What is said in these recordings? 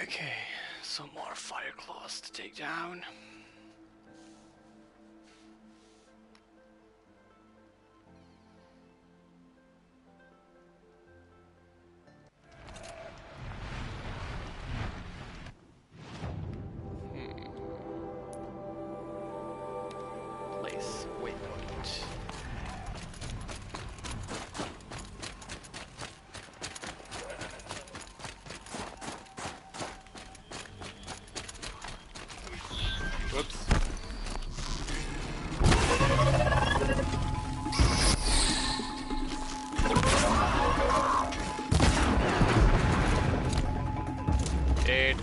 Okay, some more fire claws to take down. Place waypoint. Whoops. Dead.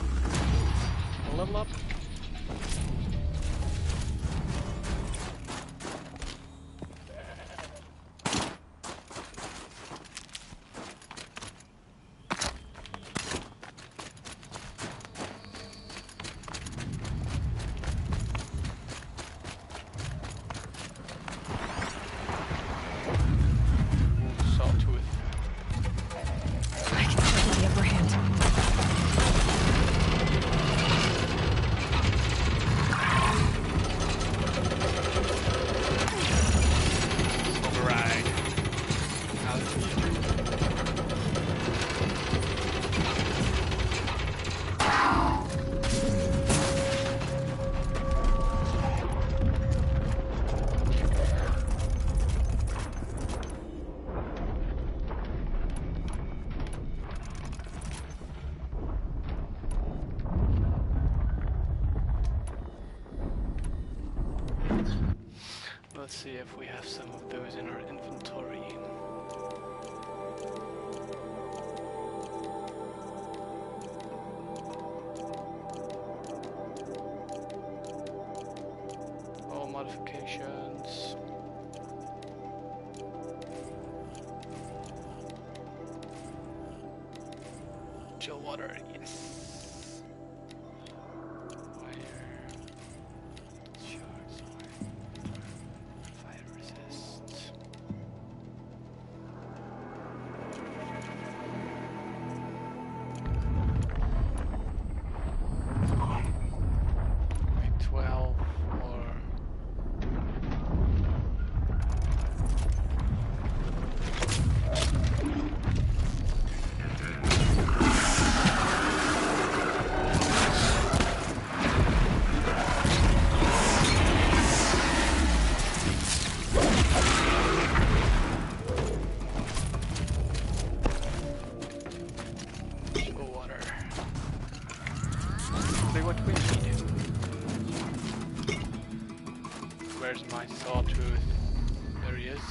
Level up. Let's see if we have some of those in our inventory. All modifications. Chill water, yes. Where's my sawtooth? There he is.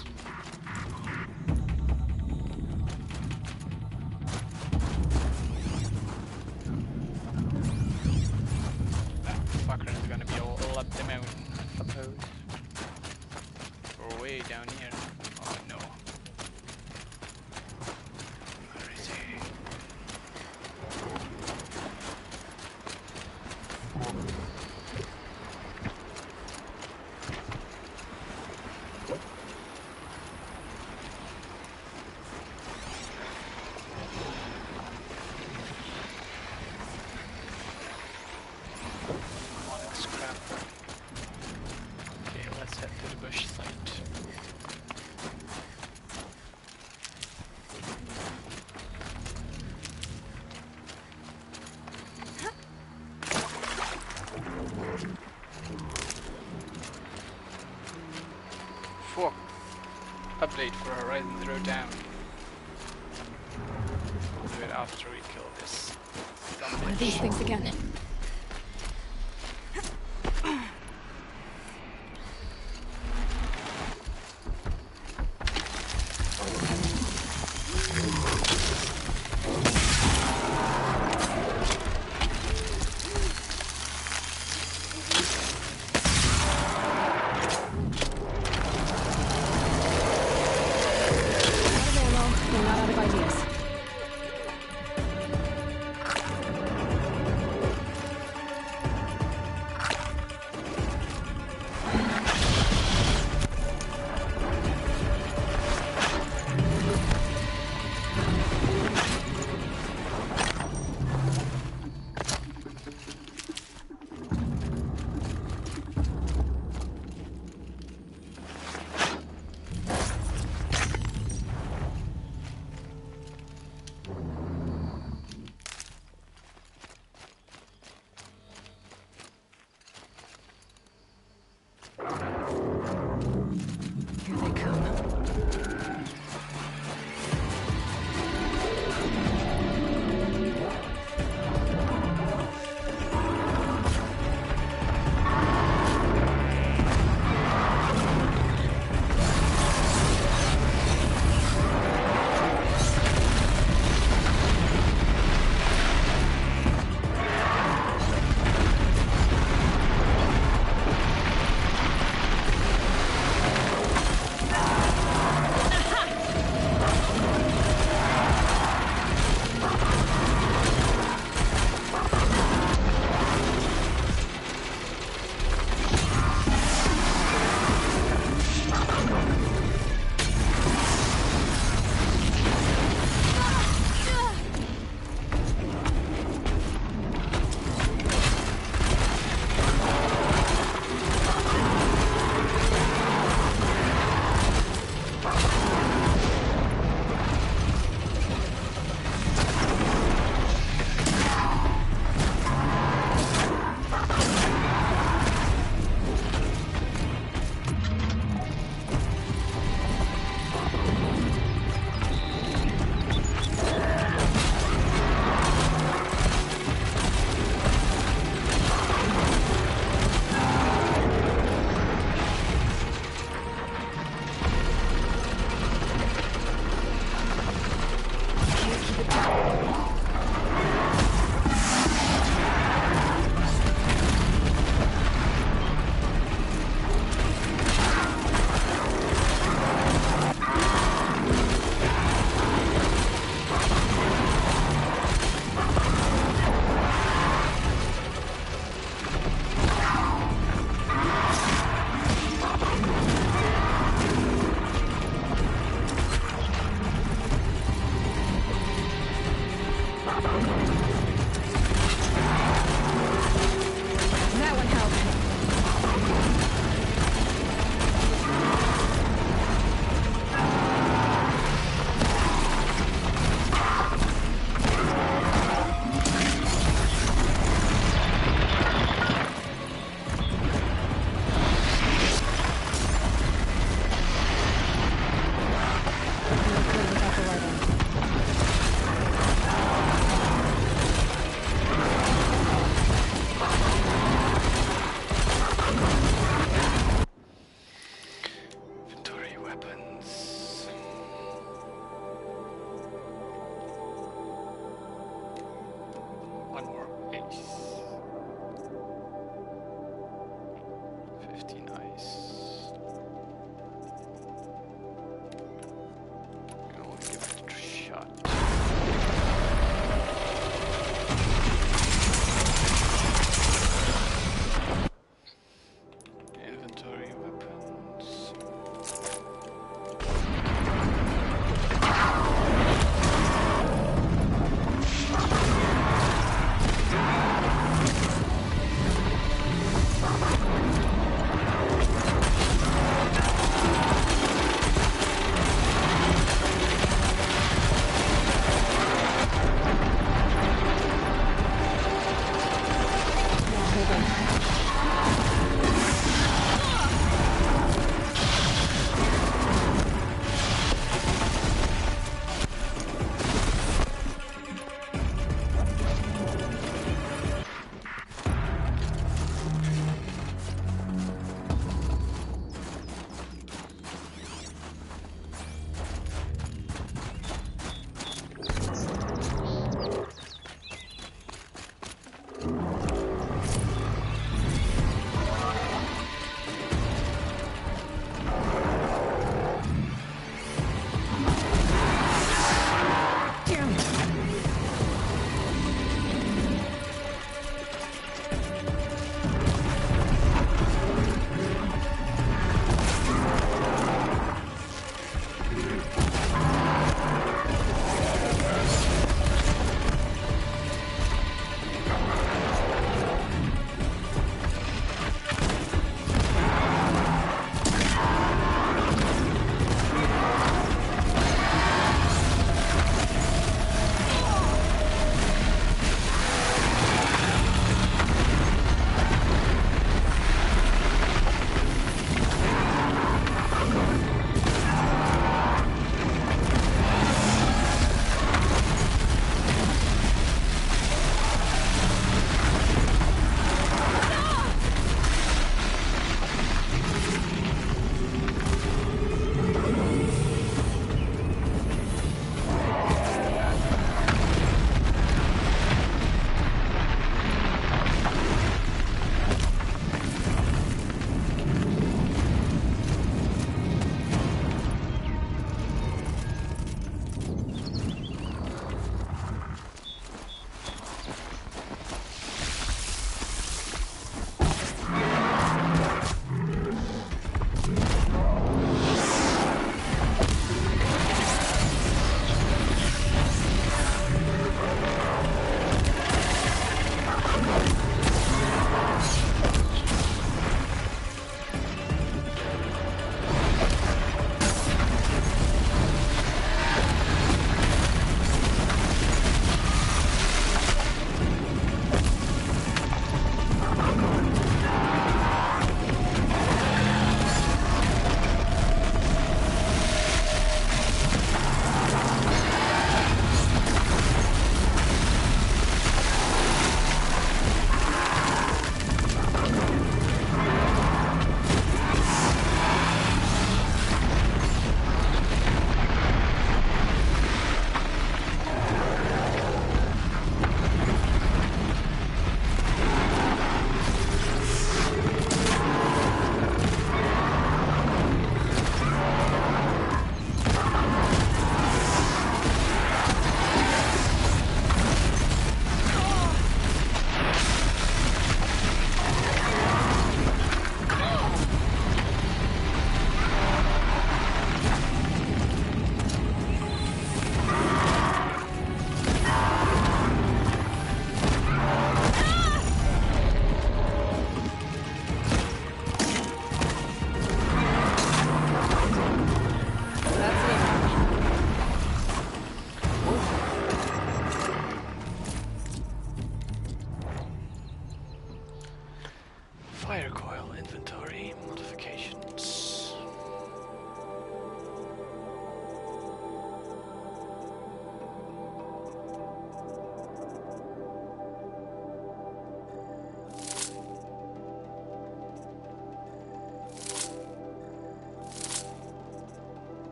That fucker is gonna be all up the mountain, I suppose. Or way down here. Oh no. Where is he? Update for Horizon Zero Dawn. We'll do it after we kill this. What are these things again?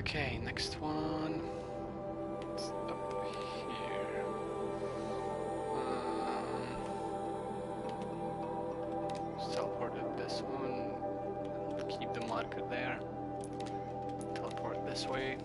Okay, next one. It's up here. Just teleported this one. Keep the marker there. Teleport this way.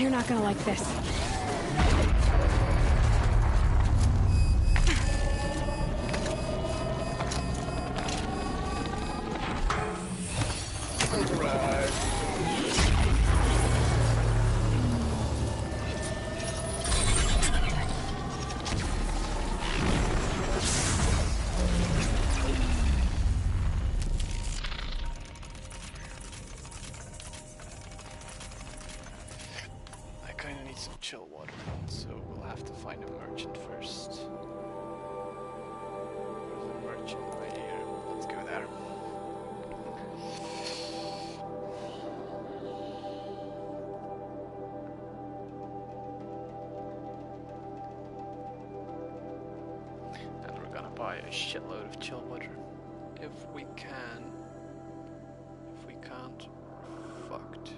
You're not gonna like this. Some chill water, so we'll have to find a merchant first. There's a merchant right here. Let's go there. And we're gonna buy a shitload of chill water if we can. If we can't, fucked.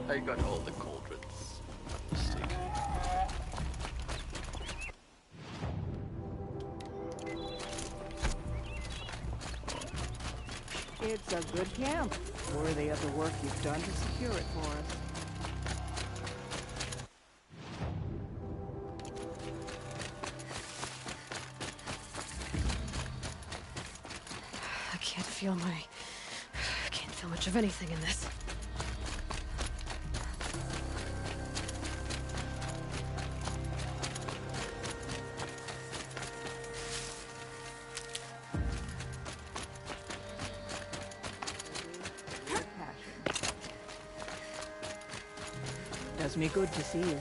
I got all the cauldrons. Mistake. It's a good camp, worthy of the work you've done to secure it for us. I can't feel much of anything in this. Does me good to see you.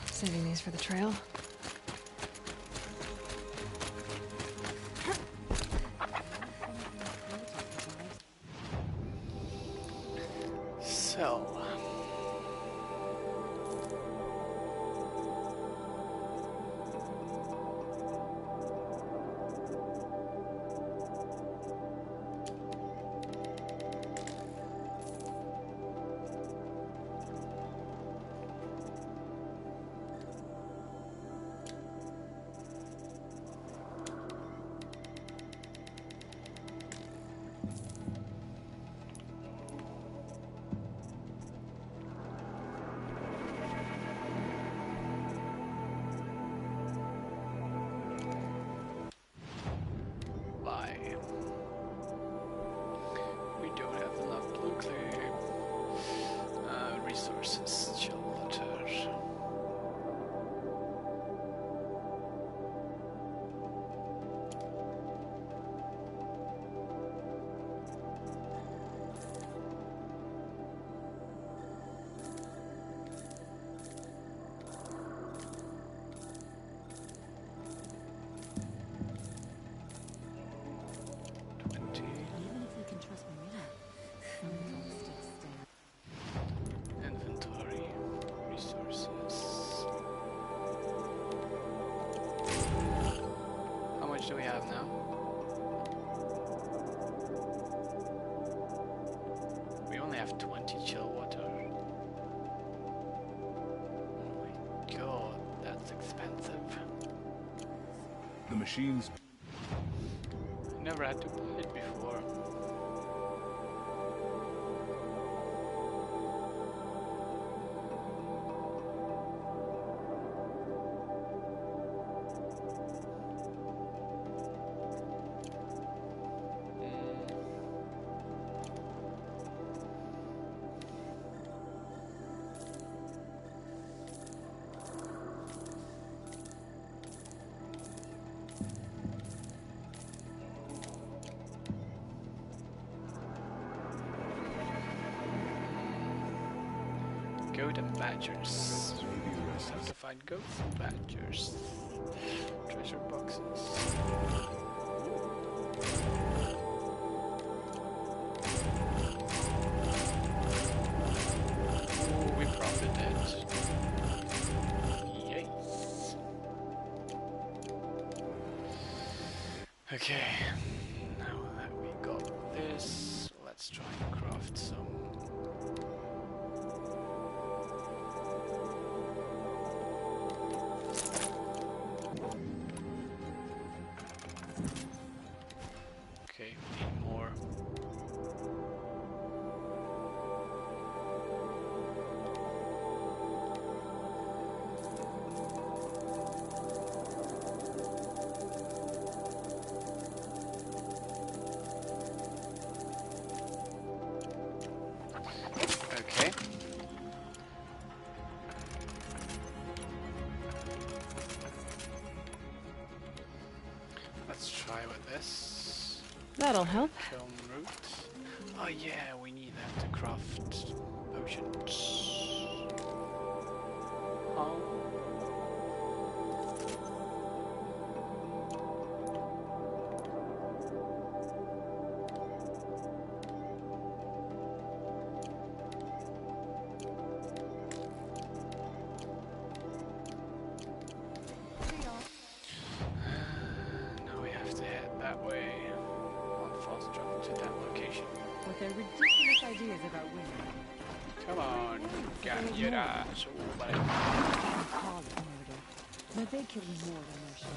Saving these for the trail. So we don't have enough blue clay resources. Chill water. Inventory, resources. How much do we have now? We only have 20 chill water. Oh my god, that's expensive. The machines. I never had to buy it before. Goat and badgers. Have to find goats and badgers. Treasure boxes. Okay, now that we got this, let's try and craft some. Okay, we need more. Okay. Let's try with this. That'll help. Kiln root. Oh yeah, we need that to craft potions. Oh. Now we have to head that way on fast travel to that location. With their ridiculous ideas about women. Come on, get your ass over. You can call it murder, but they kill more than their share.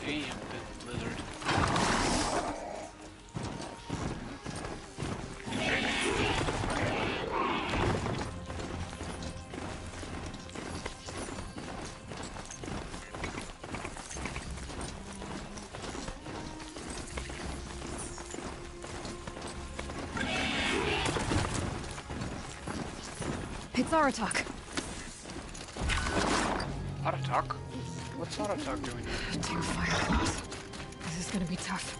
Damn, the lizard. It's Aratak. Aratak? What's Aratak doing here? 2 fire claws. This is gonna be tough.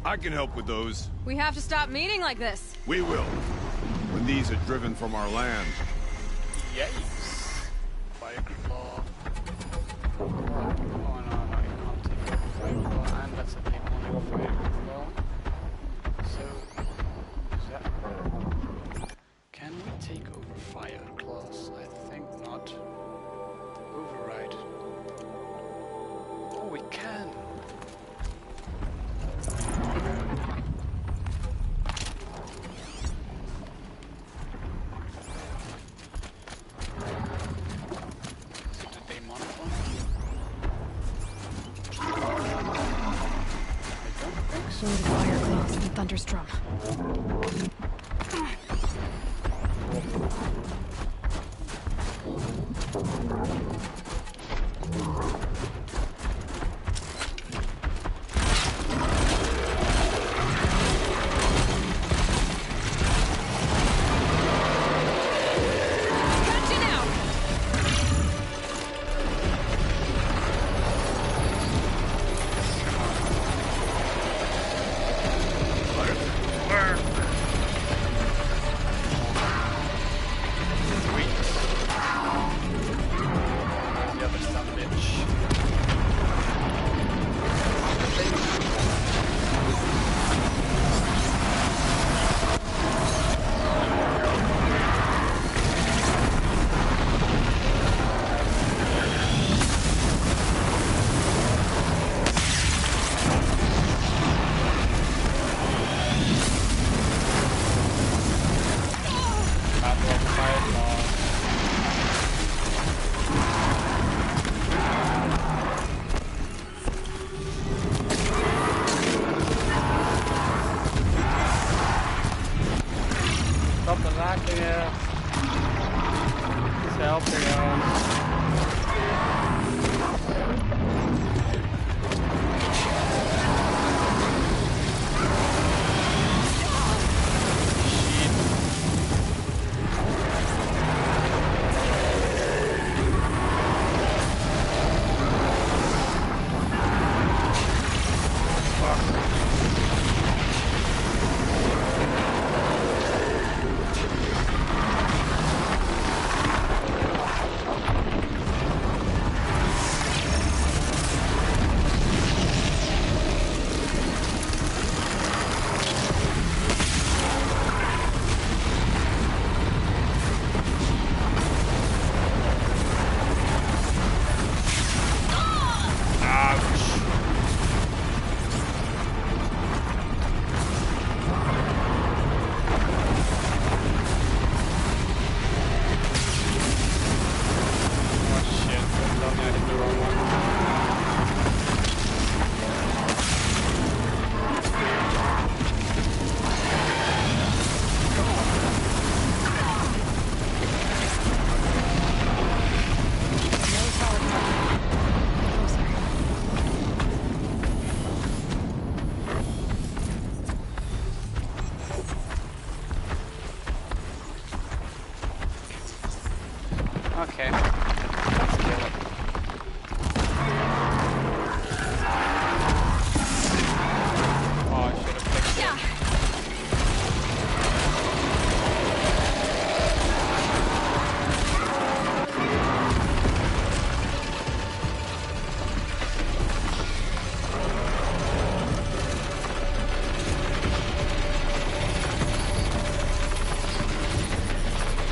I can help with those. We have to stop meeting like this. We will. When these are driven from our land. Yikes. Fire claw. Oh no, you can't take over fire claw, and that's a big one of fire claw. So, is that... Can we take over fire claws? I think not. Override. Oh, we can. Did they modify? I don't think so. Wounded fire claws and thunderstrom. Okay. Let's kill him. Oh, I should have picked him.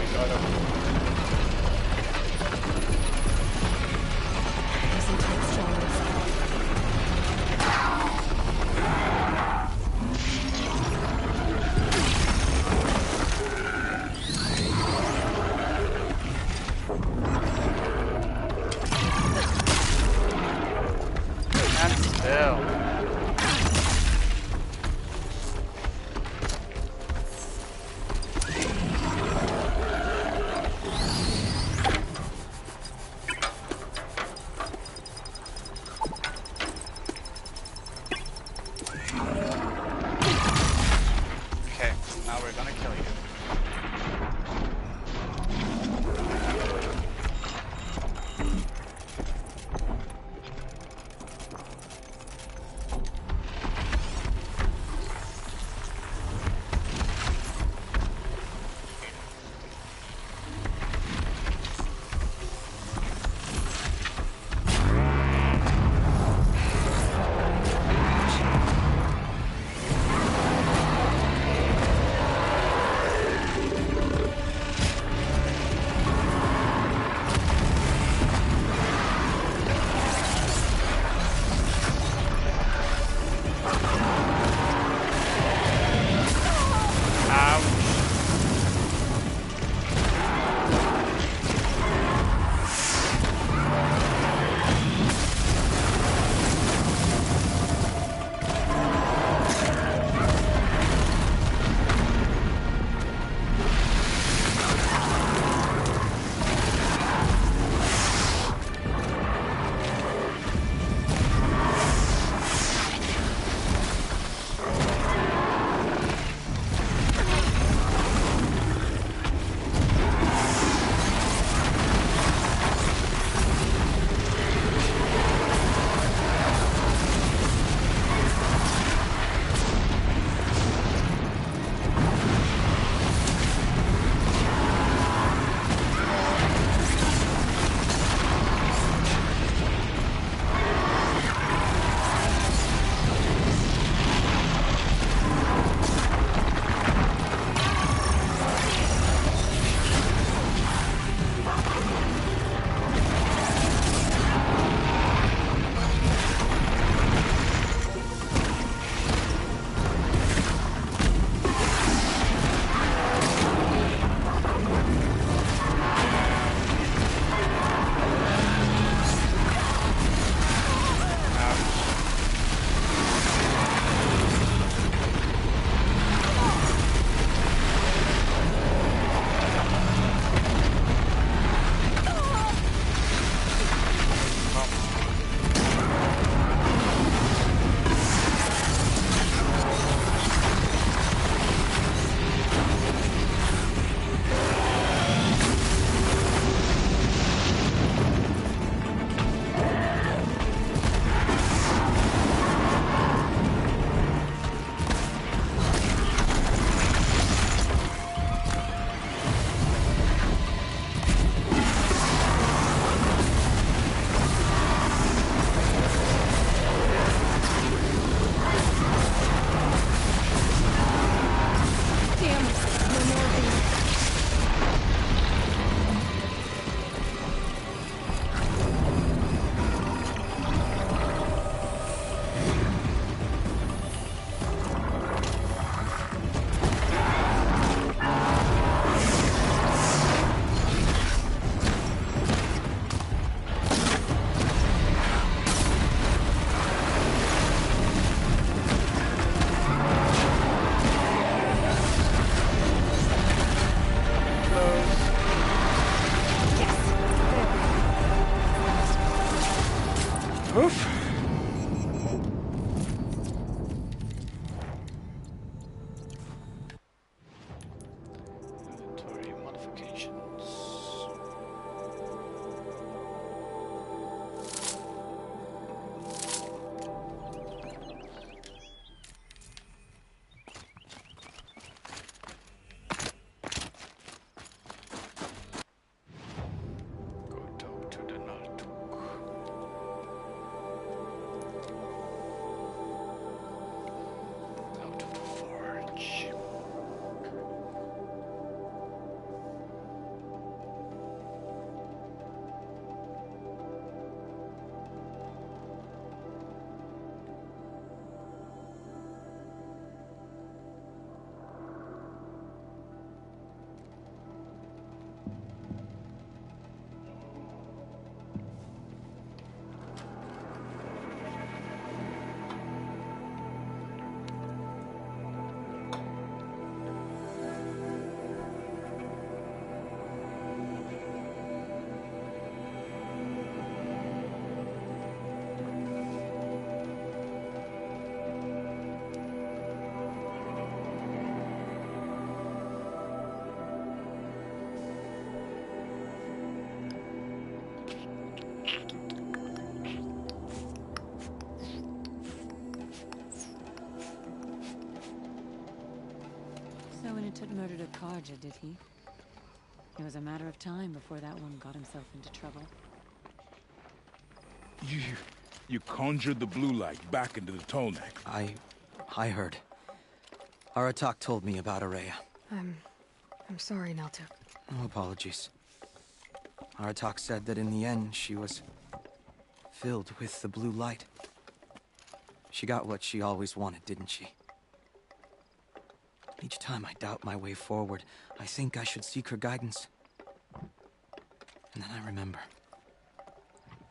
We got him. Isn't it strong enough? And still. Okay, now we're gonna kill you. KNoT murdered a Karja, did he? It was a matter of time before that one got himself into trouble. You conjured the blue light back into the Tolnek. I heard. Aratak told me about Araya. I'm sorry, Naltuk. No apologies. Aratak said that in the end, she was filled with the blue light. She got what she always wanted, didn't she? Each time I doubt my way forward, I think I should seek her guidance. And then I remember.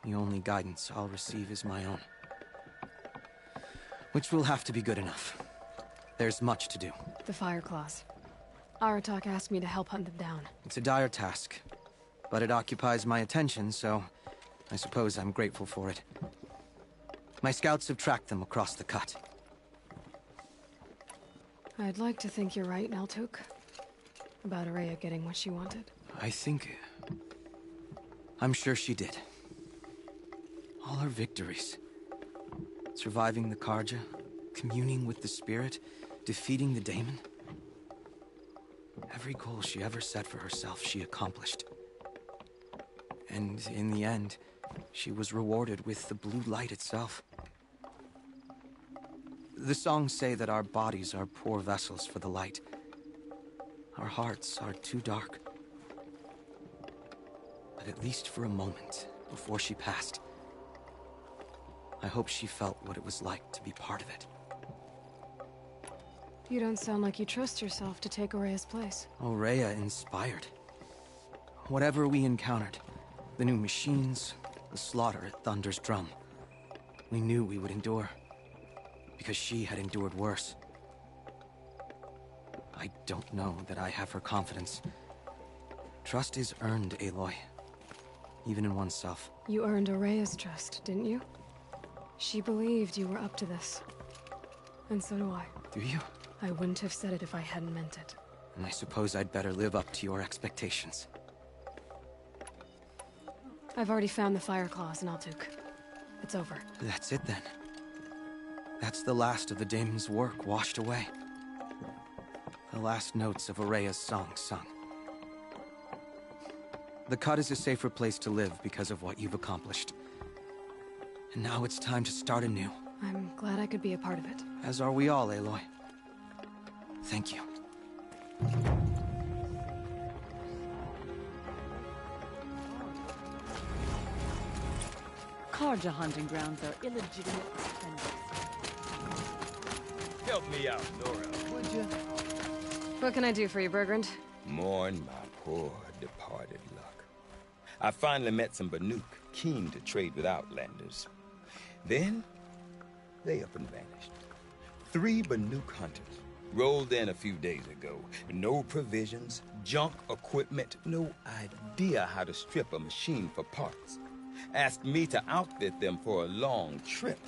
The only guidance I'll receive is my own. Which will have to be good enough. There's much to do. The Fire Claws. Aratak asked me to help hunt them down. It's a dire task, but it occupies my attention, so I suppose I'm grateful for it. My scouts have tracked them across the cut. I'd like to think you're right, Naltuk. About Araya getting what she wanted. I'm sure she did. All her victories. Surviving the Karja, communing with the spirit, defeating the daemon. Every goal she ever set for herself, she accomplished. And in the end, she was rewarded with the blue light itself. The songs say that our bodies are poor vessels for the light. Our hearts are too dark. But at least for a moment, before she passed, I hope she felt what it was like to be part of it. You don't sound like you trust yourself to take Araya's place. Rhea inspired. Whatever we encountered, the new machines, the slaughter at Thunder's drum, we knew we would endure. Because she had endured worse. I don't know that I have her confidence. Trust is earned, Aloy. Even in oneself. You earned Araya's trust, didn't you? She believed you were up to this. And so do I. Do you? I wouldn't have said it if I hadn't meant it. And I suppose I'd better live up to your expectations. I've already found the Fire Claws in Altuk. It's over. That's it then. That's the last of the daemon's work washed away. The last notes of Araya's song sung. The cut is a safer place to live because of what you've accomplished. And now it's time to start anew. I'm glad I could be a part of it. As are we all, Aloy. Thank you. Karja hunting grounds are illegitimate offenders. Help me out, Nora, would you? What can I do for you, Bergrand? Mourn my poor departed luck. I finally met some Banuk keen to trade with Outlanders. Then, they up and vanished. 3 Banuk hunters rolled in a few days ago. No provisions, junk equipment, no idea how to strip a machine for parts. Asked me to outfit them for a long trip.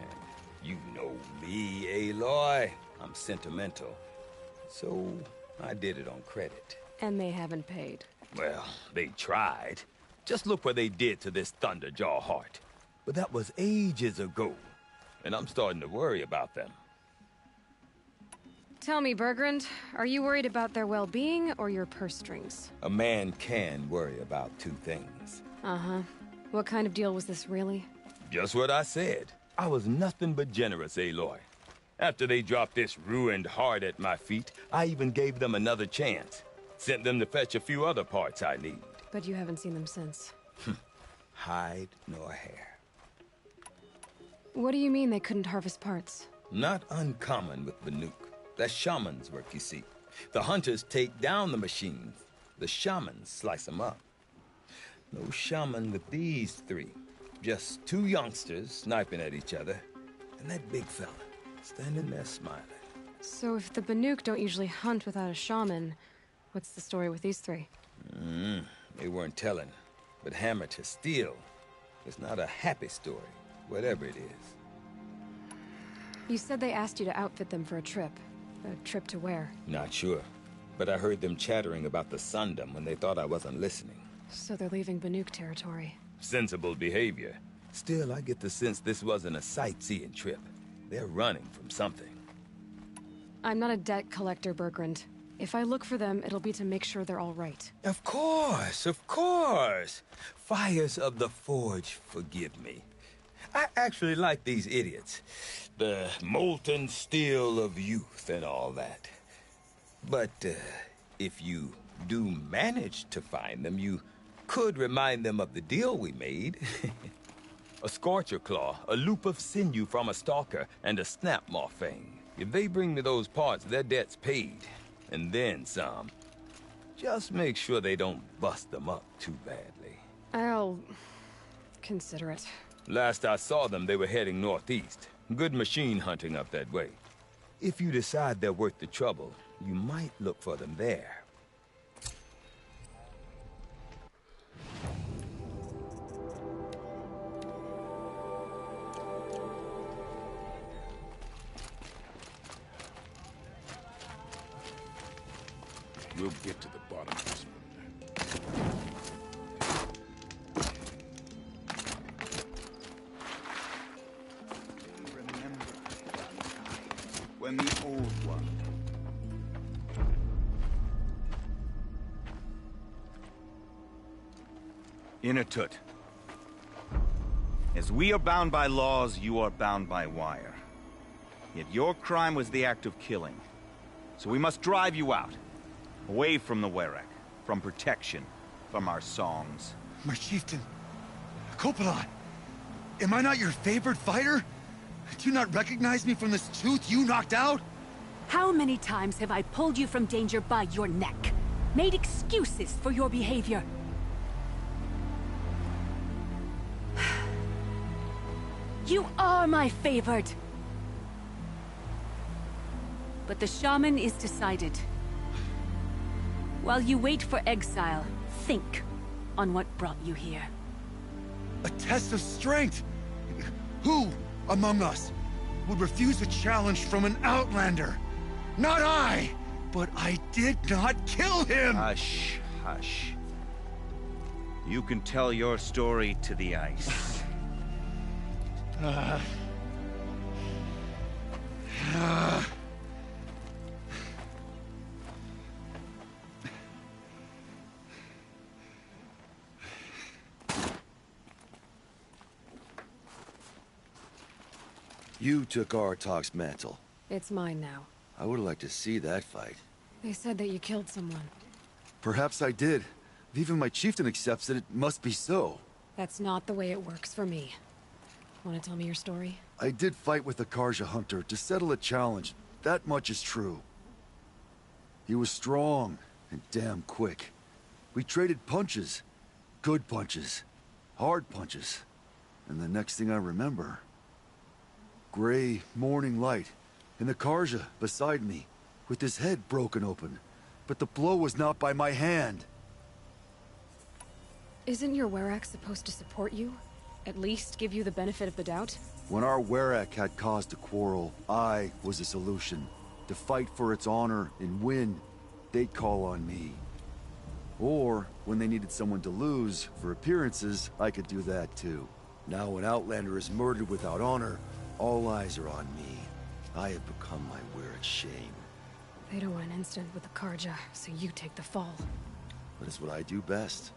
And you know me, Aloy. I'm sentimental. So, I did it on credit. And they haven't paid. Well, they tried. Just look what they did to this Thunderjaw heart. But that was ages ago. And I'm starting to worry about them. Tell me, Bergrand, are you worried about their well-being or your purse strings? A man can worry about 2 things. Uh-huh. What kind of deal was this, really? Just what I said. I was nothing but generous, Aloy. After they dropped this ruined heart at my feet, I even gave them another chance. Sent them to fetch a few other parts I need. But you haven't seen them since. Hide nor hair. What do you mean they couldn't harvest parts? Not uncommon with Banuk. That's shaman's work, you see. The hunters take down the machines. The shamans slice them up. No shaman with these 3. Just 2 youngsters sniping at each other. And that big fella standing there smiling. So if the Banuk don't usually hunt without a shaman, what's the story with these 3? They weren't telling. But hammer to steel. It's not a happy story, whatever it is. You said they asked you to outfit them for a trip. A trip to where? Not sure. But I heard them chattering about the Sundom when they thought I wasn't listening. So they're leaving Banuk territory. Sensible behavior. Still, I get the sense this wasn't a sightseeing trip. They're running from something. I'm not a debt collector, Bergrand. If I look for them, it'll be to make sure they're all right. Of course, of course. Fires of the Forge, forgive me. I actually like these idiots. The molten steel of youth and all that. But if you do manage to find them, you could remind them of the deal we made. A scorcher claw, a loop of sinew from a stalker, and a snapmaw fang. If they bring me those parts, their debt's paid. And then some. Just make sure they don't bust them up too badly. I'll consider it. Last I saw them, they were heading northeast. Good machine hunting up that way. If you decide they're worth the trouble, you might look for them there. We'll get to the bottom of this one. Remember when the old one. Inatut. As we are bound by laws, you are bound by wire. Yet your crime was the act of killing. So we must drive you out. Away from the Werek, from protection, from our songs. My chieftain, Copilot, am I not your favorite fighter? Do you not recognize me from this tooth you knocked out? How many times have I pulled you from danger by your neck? Made excuses for your behavior? You are my favored! But the shaman is decided. While you wait for exile, think on what brought you here. A test of strength! Who among us would refuse a challenge from an outlander? Not I! But I did not kill him! Hush, hush. You can tell your story to the ice. You took Artok's mantle. It's mine now. I would like to see that fight. They said that you killed someone. Perhaps I did. If even my chieftain accepts it, it must be so. That's not the way it works for me. Want to tell me your story? I did fight with the Karja hunter to settle a challenge. That much is true. He was strong and damn quick. We traded punches. Good punches. Hard punches. And the next thing I remember... gray morning light, and the Karja beside me, with his head broken open. But the blow was not by my hand. Isn't your Werek supposed to support you? At least give you the benefit of the doubt? When our Werek had cause to quarrel, I was the solution. To fight for its honor and win, they'd call on me. Or, when they needed someone to lose, for appearances, I could do that too. Now an Outlander is murdered without honor, all eyes are on me. I have become my Werek's shame. They don't want an incident with the Karja, so you take the fall. But it's what I do best.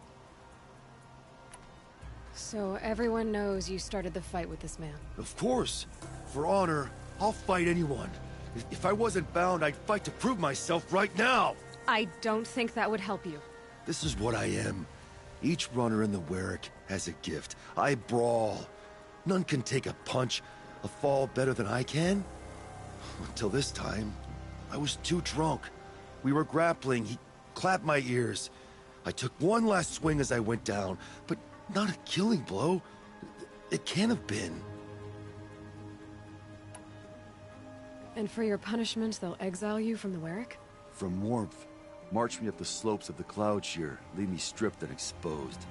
So everyone knows you started the fight with this man? Of course! For honor, I'll fight anyone. If I wasn't bound, I'd fight to prove myself right now! I don't think that would help you. This is what I am. Each runner in the Werek has a gift. I brawl. None can take a punch, a fall better than I can. Until this time, I was too drunk. We were grappling, he clapped my ears. I took one last swing as I went down, but not a killing blow. It can't have been. And for your punishment, they'll exile you from the Werek? From warmth. March me up the slopes of the Cloud Shear, leave me stripped and exposed.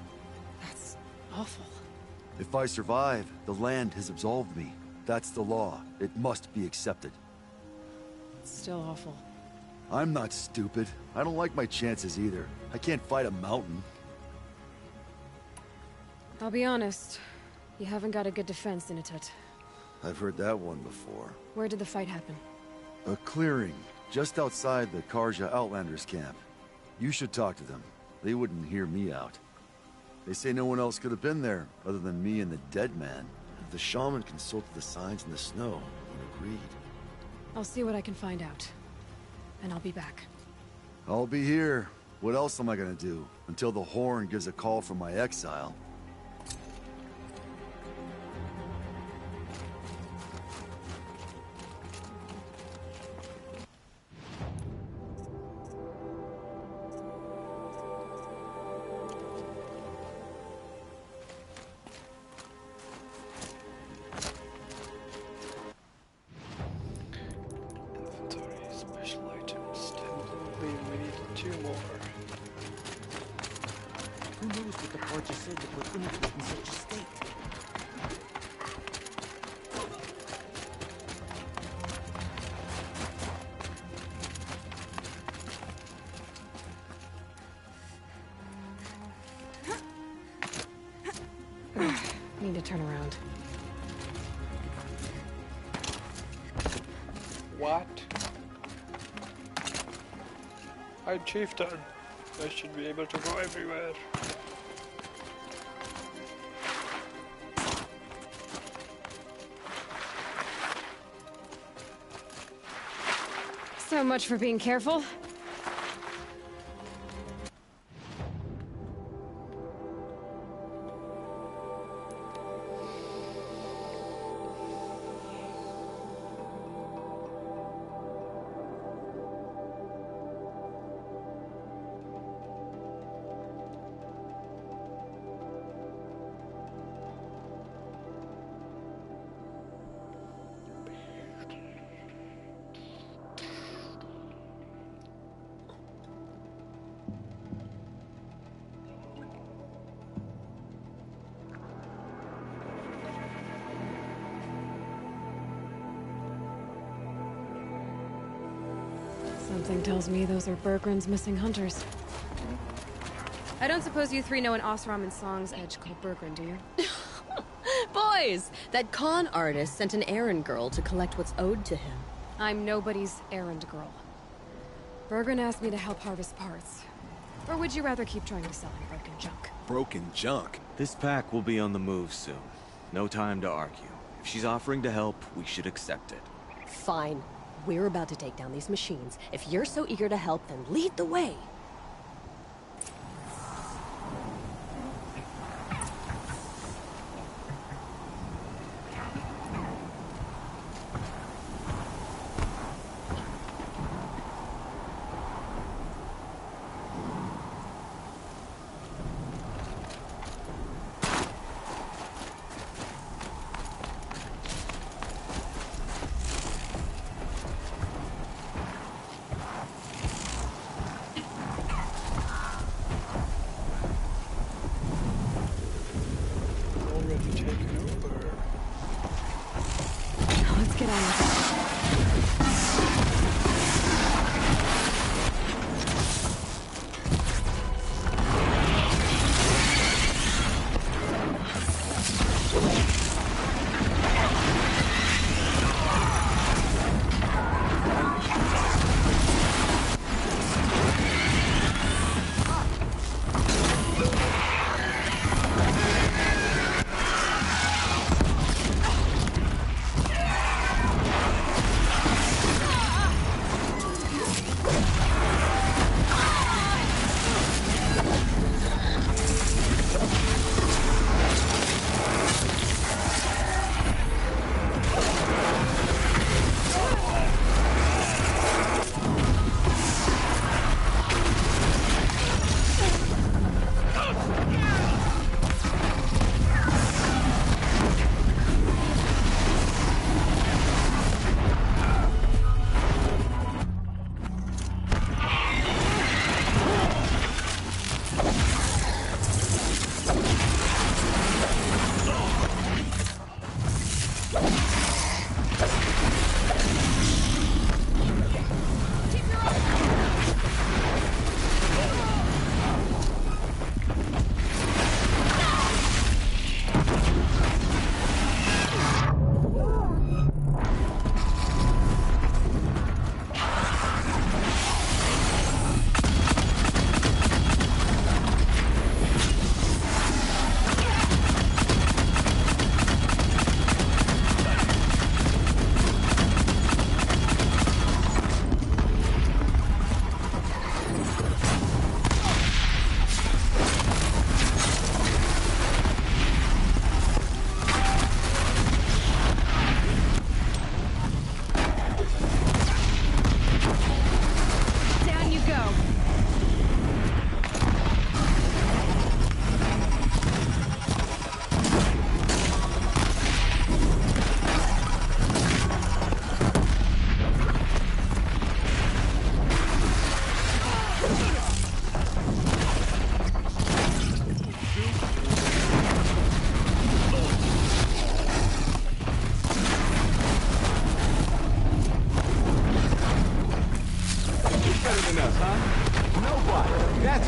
That's awful. If I survive, the land has absolved me. That's the law. It must be accepted. It's still awful. I'm not stupid. I don't like my chances either. I can't fight a mountain. I'll be honest. You haven't got a good defense, Inatut. I've heard that one before. Where did the fight happen? A clearing, Just outside the Karja Outlanders camp. You should talk to them. They wouldn't hear me out. They say no one else could have been there, other than me and the dead man. The shaman consulted the signs in the snow and agreed. I'll see what I can find out. And I'll be back. I'll be here. What else am I gonna do? Until the Horn gives a call from my exile. Inventory, special items, 10 clothing, we need 2 more. Who knows what the Karja said to put into it in such a state? Need to turn around. What? I'm chieftain. I should be able to go everywhere. So much for being careful. Something tells me those are Bergren's missing hunters. I don't suppose you three know an Osram in Song's Edge called Bergren, do you? Boys, that con artist sent an errand girl to collect what's owed to him. I'm nobody's errand girl. Bergren asked me to help harvest parts. Or would you rather keep trying to sell him broken junk? Broken junk? This pack will be on the move soon. No time to argue. If she's offering to help, we should accept it. Fine. We're about to take down these machines. If you're so eager to help, then lead the way. Already taken over. Let's get on with it.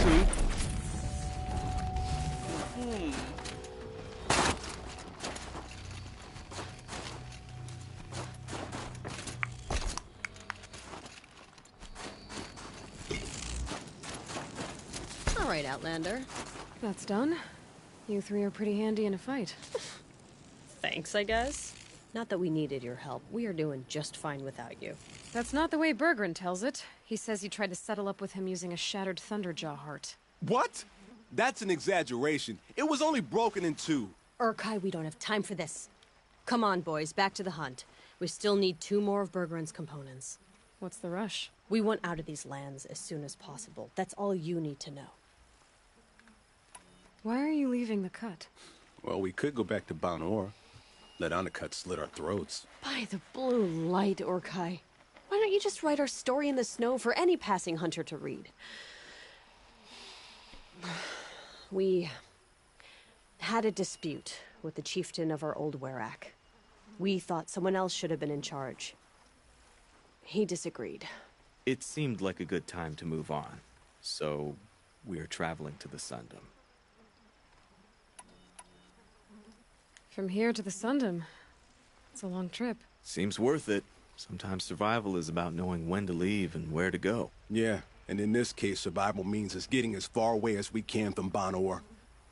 too. All right, Outlander. That's done. You three are pretty handy in a fight. Thanks, I guess. Not that we needed your help. We are doing just fine without you. That's not the way Berggren tells it. He says you tried to settle up with him using a shattered Thunderjaw heart. What? That's an exaggeration. It was only broken in two. Urkai, we don't have time for this. Come on, boys, back to the hunt. We still need 2 more of Berggren's components. What's the rush? We want out of these lands as soon as possible. That's all you need to know. Why are you leaving the cut? Well, we could go back to Banor. Let Undercut slit our throats. By the blue light, Urkai. Why don't you just write our story in the snow for any passing hunter to read? We had a dispute with the chieftain of our old Werak. We thought someone else should have been in charge. He disagreed. It seemed like a good time to move on, so we're traveling to the Sundom. From here to the Sundom. It's a long trip. Seems worth it. Sometimes survival is about knowing when to leave and where to go. Yeah, and in this case, survival means us getting as far away as we can from Banor.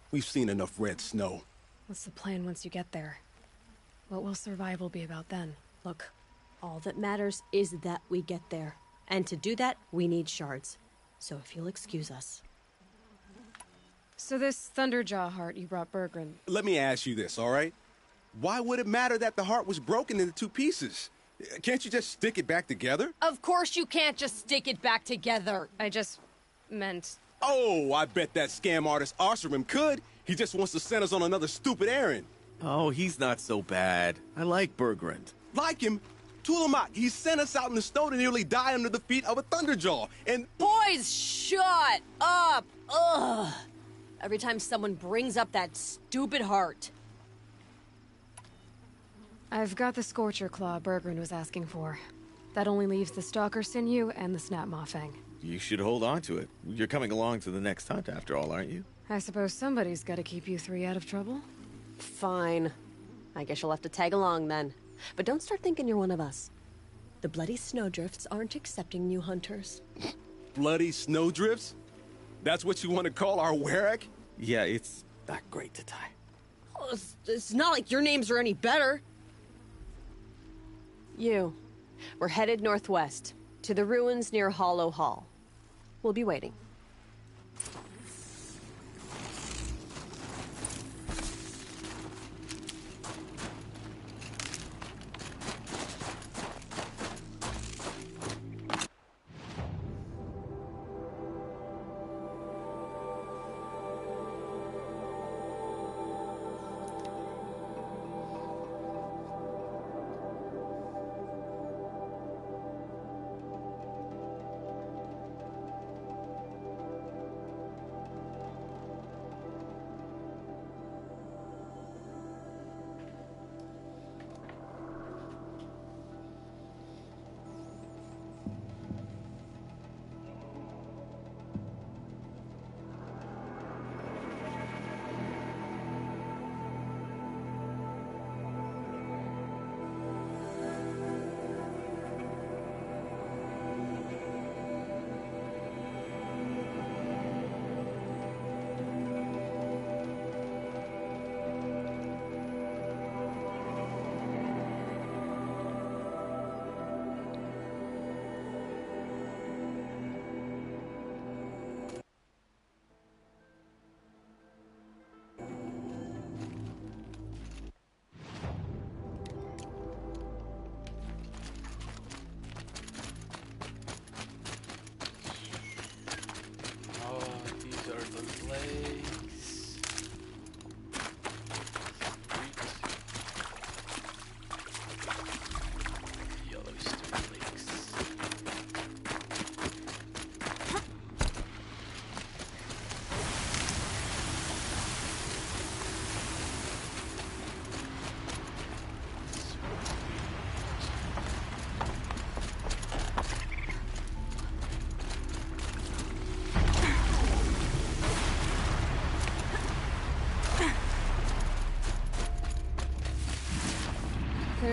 We've seen enough red snow. What's the plan once you get there? What will survival be about then? Look, all that matters is that we get there. And to do that, we need shards. So if you'll excuse us. So this Thunderjaw heart you brought Berggren. Let me ask you this, all right? Why would it matter that the heart was broken into 2 pieces? Can't you just stick it back together? Of course you can't just stick it back together. I just meant... Oh, I bet that scam artist Arsarim could. He just wants to send us on another stupid errand. Oh, he's not so bad. I like Berggren. Like him? Tulamak, he sent us out in the snow to nearly die under the feet of a Thunderjaw, and... Boys, shut up! Ugh! Every time someone brings up that stupid heart. I've got the Scorcher Claw Berggren was asking for. That only leaves the Stalker Sinew and the Snap Mafang. You should hold on to it. You're coming along to the next hunt after all, aren't you? I suppose somebody's gotta keep you 3 out of trouble. Fine. I guess you'll have to tag along then. But don't start thinking you're one of us. The Bloody Snowdrifts aren't accepting new hunters. Bloody Snowdrifts? That's what you want to call our Werak? Yeah, it's not great to tie. Oh, it's not like your names are any better. We're headed northwest, to the ruins near Hollow Hall. We'll be waiting.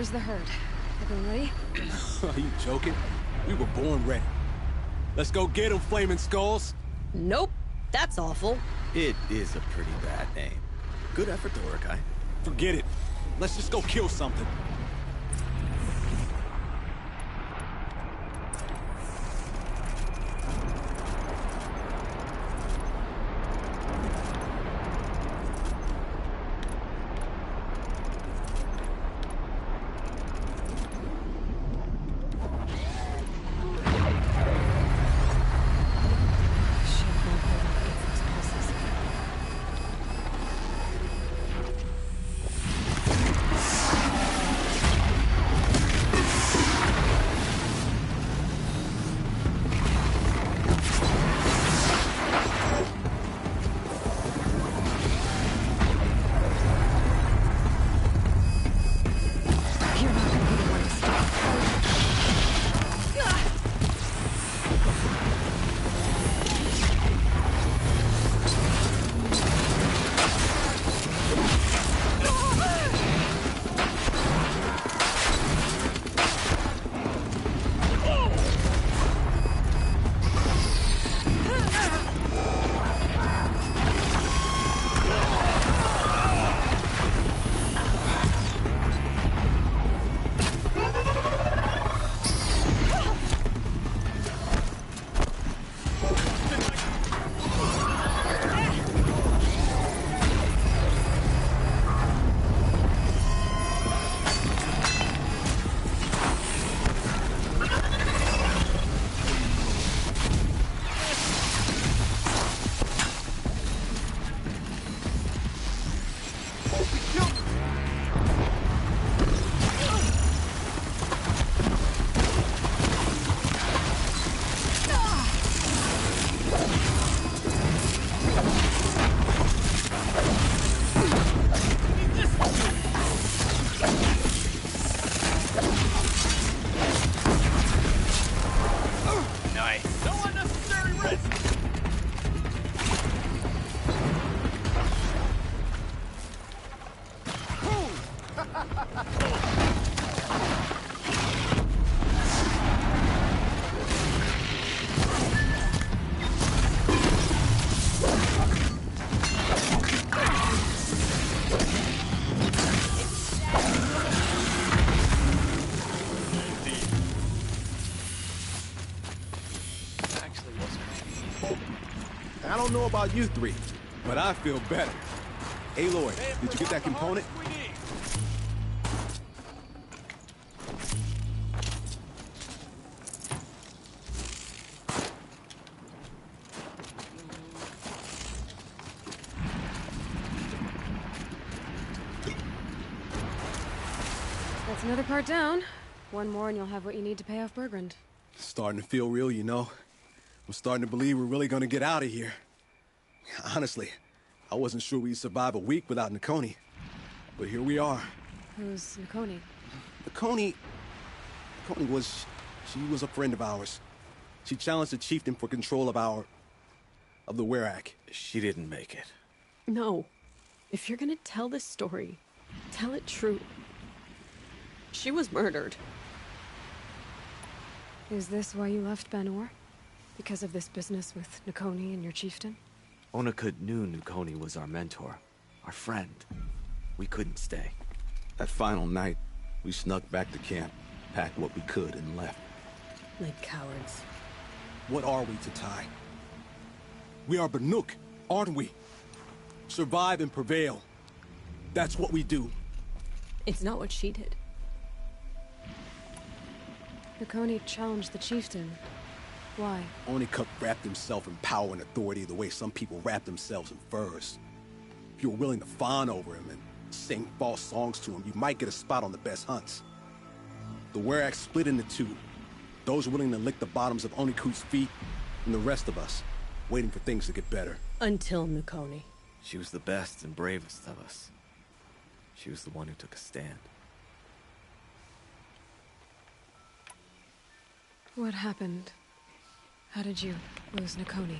Where's the herd? Everyone ready? Are you joking? We were born ready. Let's go get them, Flaming Skulls! Nope. That's awful. It is a pretty bad name. Good effort, though, Urkai. Forget it. Let's just go kill something. I don't know about you three, but I feel better. Aloy, did you get that component? That's another part down. One more and you'll have what you need to pay off Bergrand. Starting to feel real, you know. I'm starting to believe we're really gonna get out of here. Honestly, I wasn't sure we'd survive a week without Nakoni. But here we are. Who's Nakoni? Nakoni was a friend of ours. She challenged the chieftain for control of the Werak. She didn't make it. No. If you're gonna tell this story, tell it true. She was murdered. Is this why you left Banor? Because of this business with Nakoni and your chieftain? Onakut knew Nakoni was our mentor, our friend. We couldn't stay. That final night, we snuck back to camp, packed what we could, and left. Like cowards. What are we, Tatai? We are Banuk, aren't we? Survive and prevail. That's what we do. It's not what she did. Nakoni challenged the chieftain. Why? Onakut wrapped himself in power and authority the way some people wrap themselves in furs. If you're willing to fawn over him and sing false songs to him, you might get a spot on the best hunts. The Werak split into two. Those willing to lick the bottoms of Onakut's feet, and the rest of us, waiting for things to get better. Until Nakoni. She was the best and bravest of us. She was the one who took a stand. What happened? How did you lose Nakoni?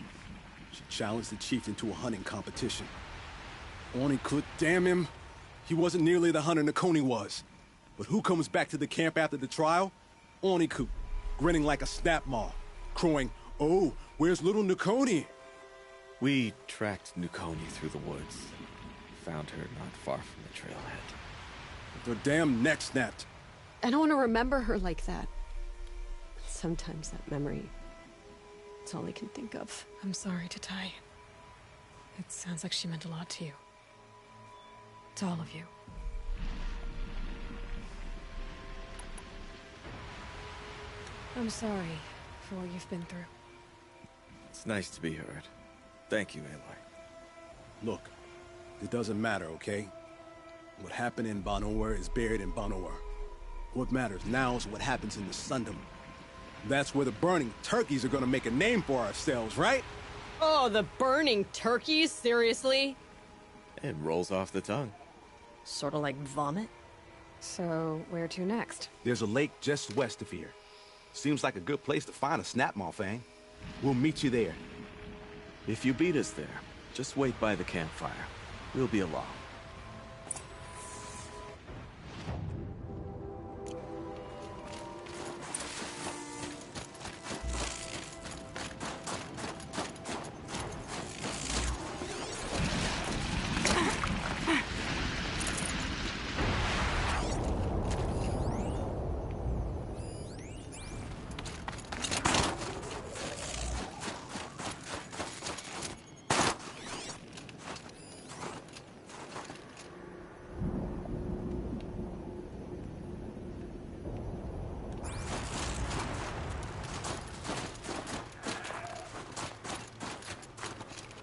She challenged the chieftain to a hunting competition. Onakut, damn him, he wasn't nearly the hunter Nakoni was. But who comes back to the camp after the trial? Oniku, grinning like a snap maw, crowing, "Oh, where's little Nukoni?" We tracked Nukoni through the woods. Found her not far from the trailhead. Their damn neck snapped. I don't want to remember her like that. Sometimes that memory, it's all I can think of. I'm sorry, Tatai. It sounds like she meant a lot to you. To all of you. I'm sorry for what you've been through. It's nice to be heard. Thank you, Aloy. Look, it doesn't matter, okay? What happened in Banowar is buried in Banowar. What matters now is what happens in the Sundom. That's where the burning turkeys are gonna make a name for ourselves, right? Oh, the burning turkeys? Seriously? It rolls off the tongue. Sort of like vomit? So, where to next? There's a lake just west of here. Seems like a good place to find a snapmaw fang. We'll meet you there. If you beat us there, just wait by the campfire. We'll be along.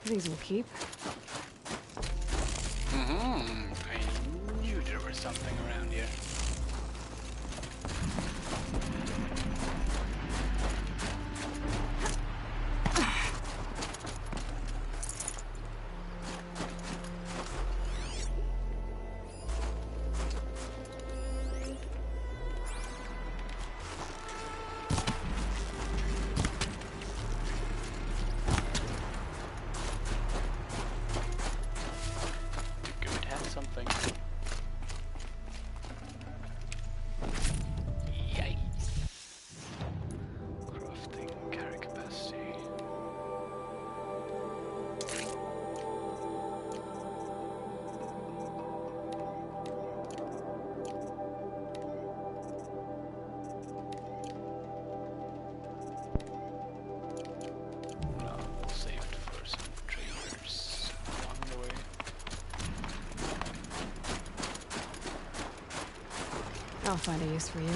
These will keep. I knew there was something around here. I'll find a use for you.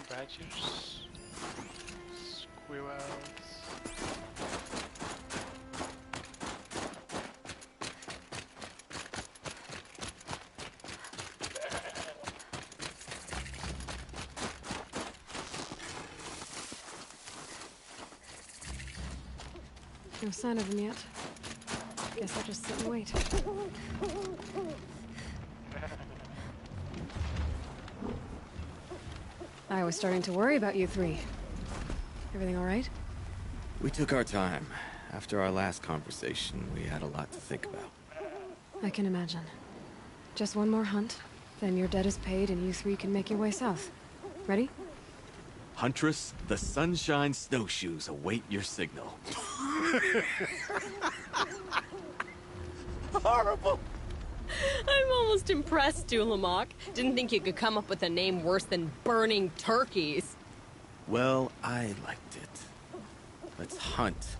Badgers, squirrels. No sign of them yet. Guess I'll just sit and wait. I was starting to worry about you three. Everything all right? We took our time. After our last conversation, we had a lot to think about. I can imagine. Just one more hunt, then your debt is paid and you three can make your way south. Ready? Huntress, the Sunshine Snowshoes await your signal. Horrible! I'm almost impressed, Dulamok. Didn't think you could come up with a name worse than burning turkeys. Well, I liked it. Let's hunt.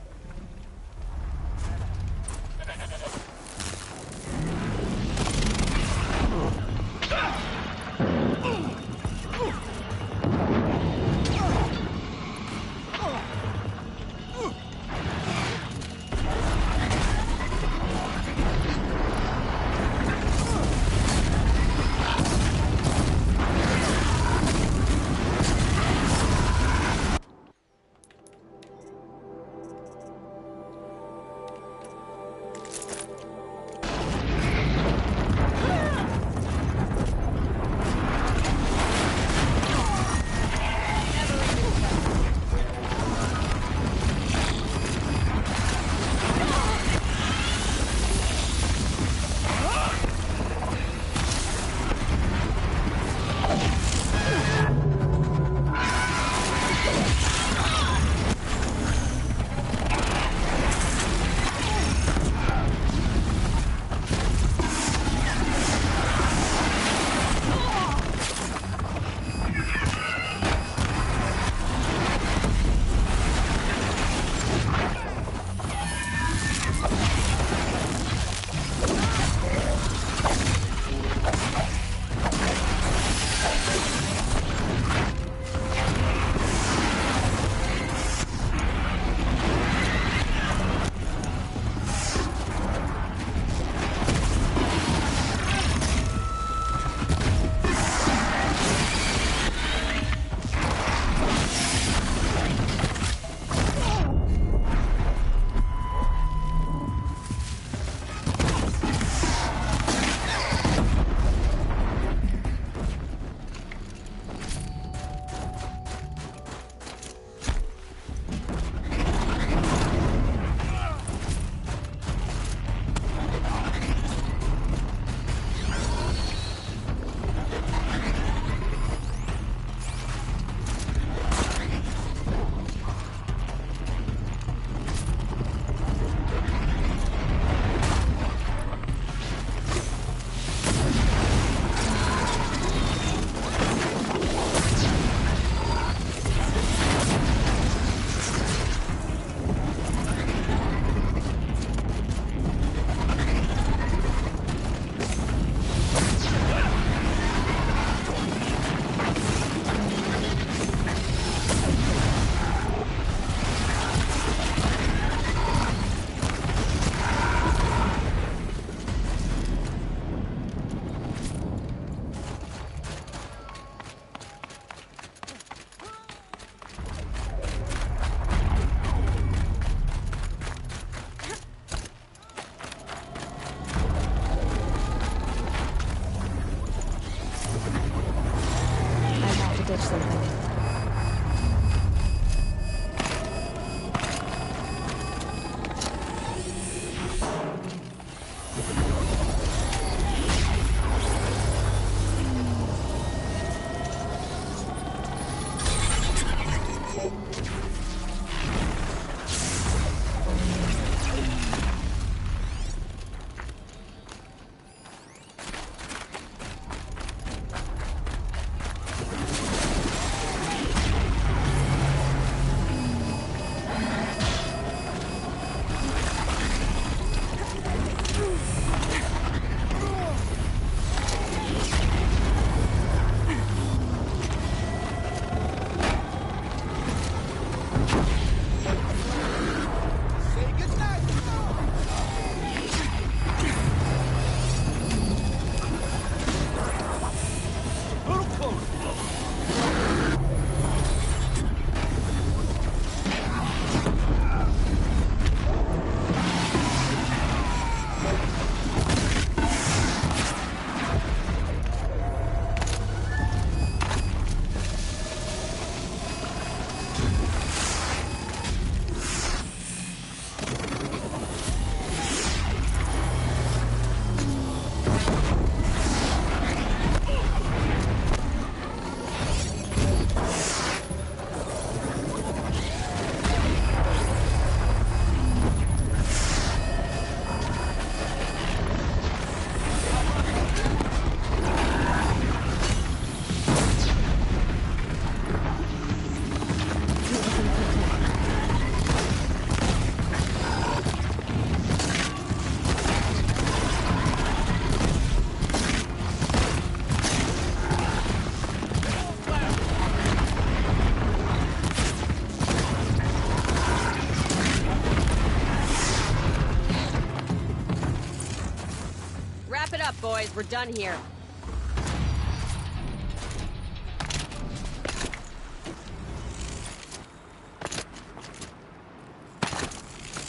boys. We're done here.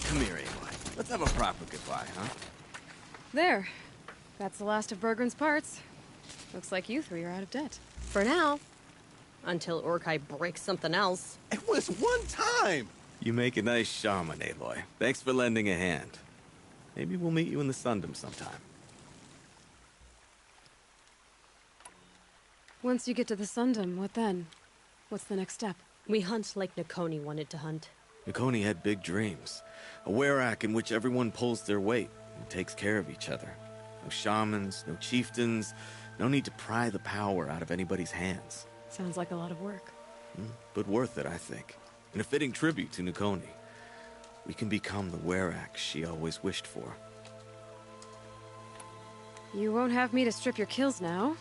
Come here, Aloy. Let's have a proper goodbye, huh? There. That's the last of Bergren's parts. Looks like you three are out of debt. For now. Until Urkai breaks something else. It was one time! You make a nice shaman, Aloy. Thanks for lending a hand. Maybe we'll meet you in the Sundom sometime. Once you get to the Sundom, what then? What's the next step? We hunt like Nakoni wanted to hunt. Nakoni had big dreams. A werak in which everyone pulls their weight and takes care of each other. No shamans, no chieftains, no need to pry the power out of anybody's hands. Sounds like a lot of work. But worth it, I think. And a fitting tribute to Nakoni. We can become the werak she always wished for. You won't have me to strip your kills now.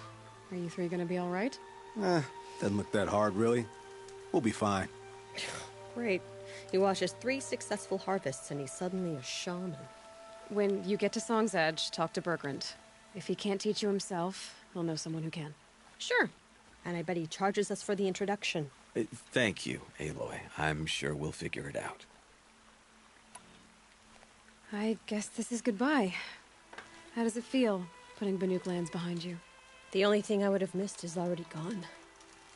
Are you three gonna be all right? Doesn't look that hard, really. We'll be fine. Great. He watches 3 successful harvests and he's suddenly a shaman. When you get to Song's Edge, talk to Bergrand. If he can't teach you himself, he'll know someone who can. Sure. And I bet he charges us for the introduction. Thank you, Aloy. I'm sure we'll figure it out. I guess this is goodbye. How does it feel, putting Banuk lands behind you? The only thing I would have missed is already gone.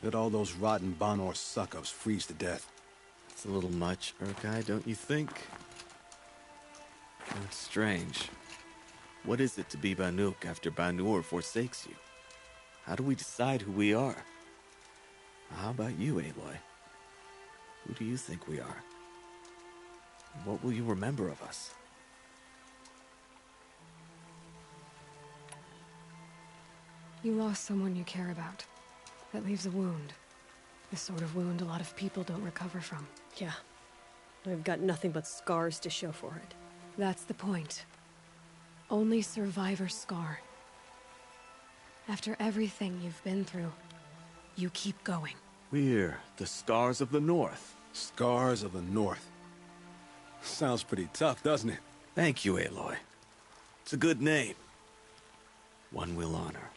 Let all those rotten Banor suck-ups freeze to death. It's a little much, Urkai, don't you think? It's strange. What is it to be Banuk after Banur forsakes you? How do we decide who we are? How about you, Aloy? Who do you think we are? What will you remember of us? You lost someone you care about. That leaves a wound. The sort of wound a lot of people don't recover from. Yeah. I've got nothing but scars to show for it. That's the point. Only survivor's scar. After everything you've been through, you keep going. We're the Scars of the North. Scars of the North. Sounds pretty tough, doesn't it? Thank you, Aloy. It's a good name. One we'll honor.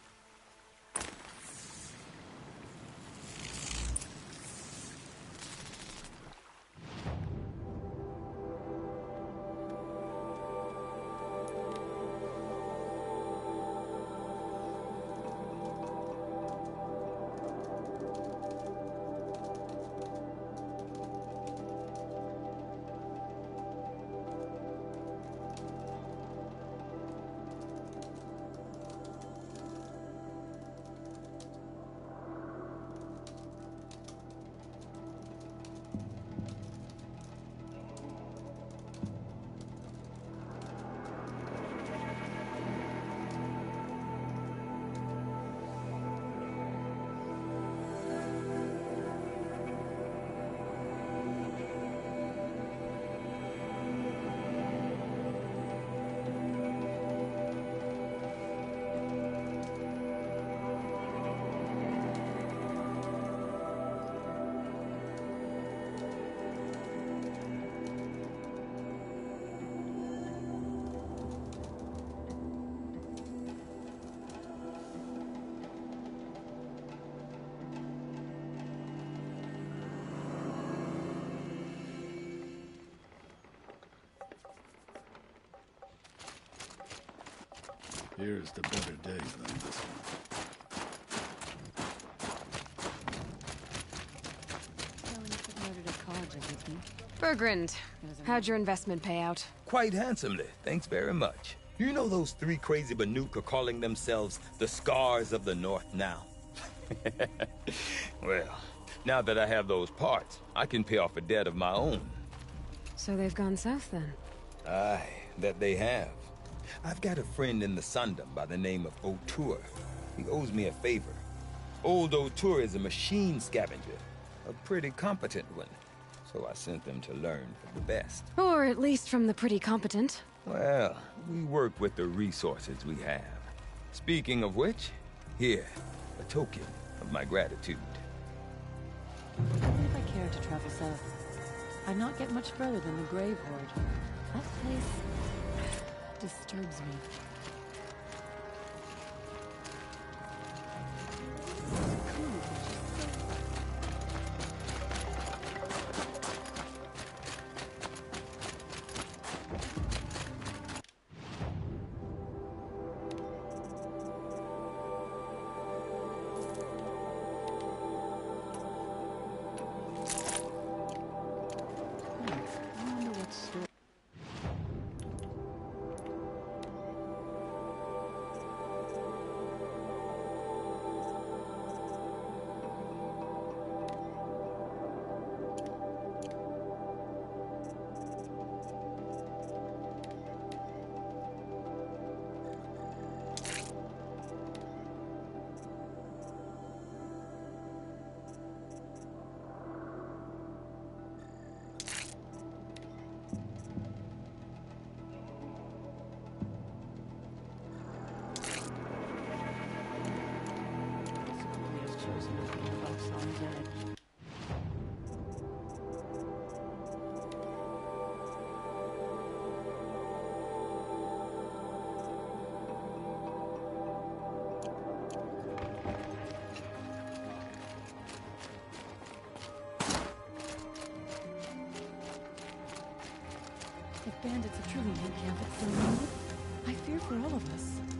Here's to better days than this one. Bergrand, how'd your investment pay out? Quite handsomely, thanks very much. You know those 3 crazy Banuk are calling themselves the Scars of the North now? Well, now that I have those parts, I can pay off a debt of my own. So they've gone south then? Aye, that they have. I've got a friend in the Sundom by the name of O'Toole. He owes me a favor. Old O'Toole is a machine scavenger, a pretty competent one. So I sent them to learn from the best. Or at least from the pretty competent. Well, we work with the resources we have. Speaking of which, here, a token of my gratitude. Only if I care to travel south. I'm not get much further than the Grave Horde. That place disturbs me. edge. If bandits are truly encamped at Silverwood, I fear for all of us.